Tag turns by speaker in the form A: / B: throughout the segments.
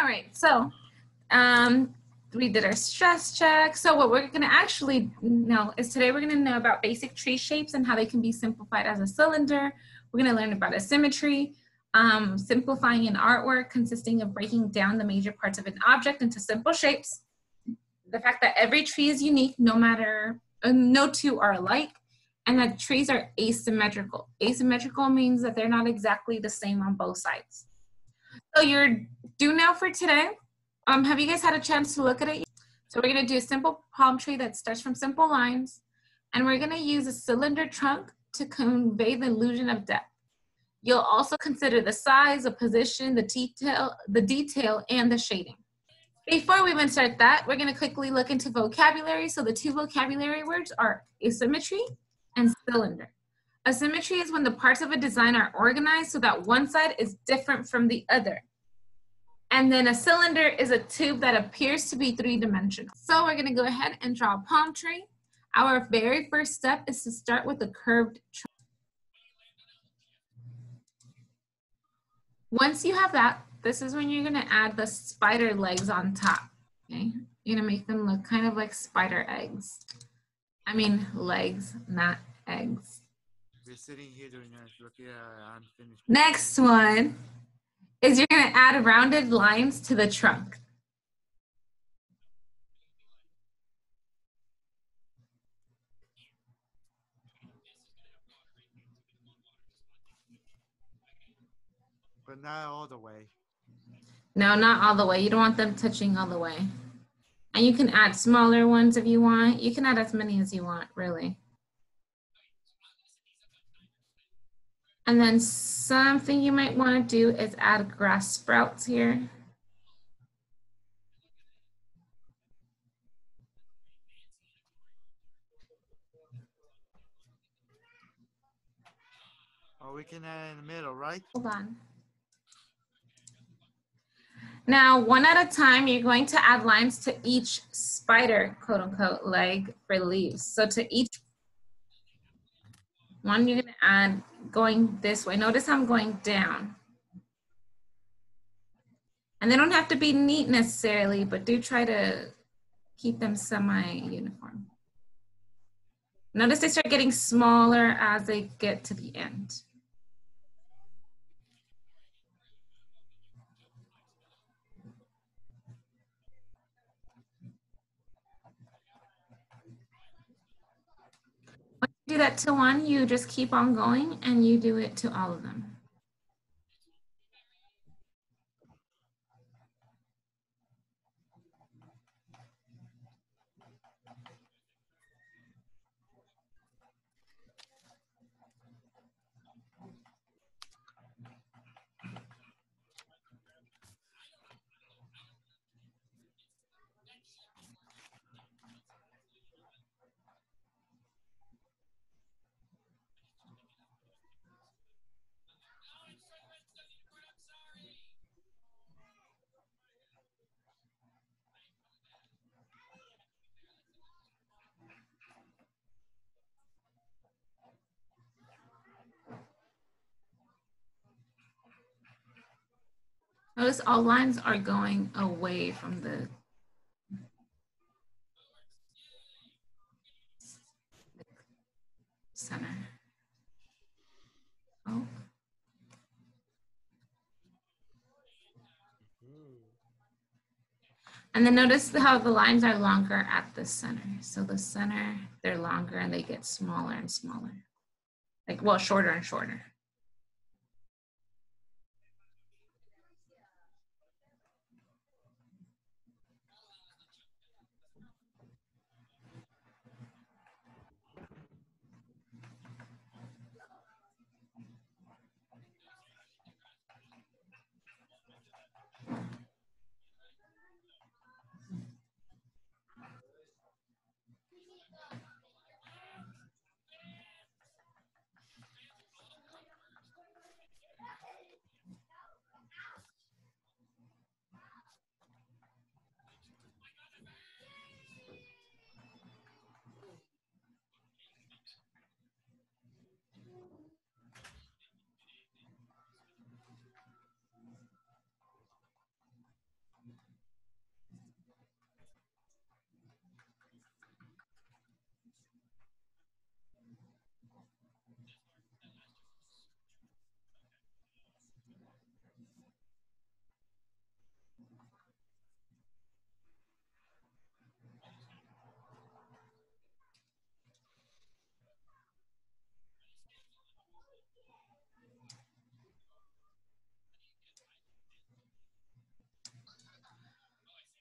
A: All right, so we did our stress check. So what we're gonna actually know is today we're gonna know about basic tree shapes and how they can be simplified as a cylinder. We're gonna learn about asymmetry, simplifying an artwork consisting of breaking down the major parts of an object into simple shapes. The fact that every tree is unique, no two are alike, and that trees are asymmetrical. Asymmetrical means that they're not exactly the same on both sides. So you're due now for today. Have you guys had a chance to look at it? So we're gonna do a simple palm tree that starts from simple lines, and we're gonna use a cylinder trunk to convey the illusion of depth. You'll also consider the size, the position, the detail, and the shading. Before we even start that, we're gonna quickly look into vocabulary. So the two vocabulary words are asymmetry and cylinder. Asymmetry is when the parts of a design are organized so that one side is different from the other. And then a cylinder is a tube that appears to be three-dimensional. So we're gonna go ahead and draw a palm tree. Our very first step is to start with a curved trunk. Once you have that, this is when you're gonna add the spider legs on top, okay? You're gonna make them look kind of like spider eggs. I mean legs, not eggs.
B: We're sitting here doing looking at unfinished.
A: Next one is you're gonna add rounded lines to the trunk.
B: But not all the way.
A: No, not all the way. You don't want them touching all the way. And you can add smaller ones if you want. You can add as many as you want, really. And then something you might want to do is add grass sprouts here.
B: Oh, we can add in the middle, right?
A: Hold on. Now, one at a time, you're going to add lines to each spider, quote unquote, leg for leaves. So to each one, you're gonna add going this way. Notice how I'm going down. And they don't have to be neat necessarily, but do try to keep them semi-uniform. Notice they start getting smaller as they get to the end. When you do that to one, you just keep on going and you do it to all of them. Notice all lines are going away from the center. Oh. And then notice how the lines are longer at the center. So the center, they're longer and they get smaller and smaller. Like, well, shorter and shorter.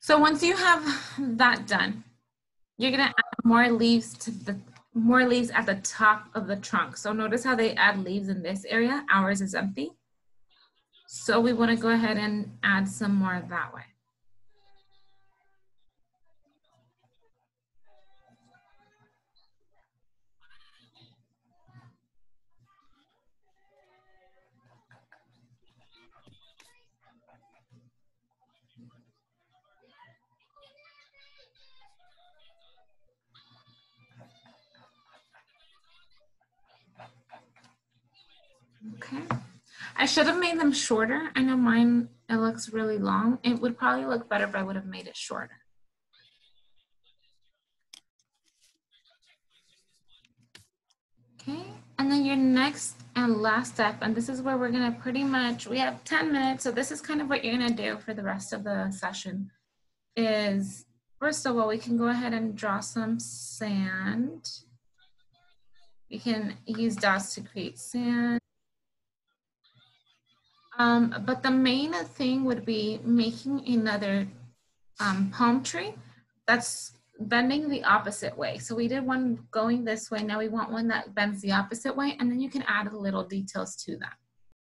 A: So once you have that done, you're gonna add more leaves at the top of the trunk. So notice how they add leaves in this area. Ours is empty. So we want to go ahead and add some more that way. Okay. I should have made them shorter. I know mine, it looks really long. It would probably look better if I would have made it shorter. Okay, and then your next and last step, and this is where we're gonna pretty much, we have 10 minutes, so this is kind of what you're gonna do for the rest of the session, is first of all, we can go ahead and draw some sand. We can use dots to create sand. But the main thing would be making another palm tree that's bending the opposite way. So we did one going this way. Now we want one that bends the opposite way, and then you can add little details to that.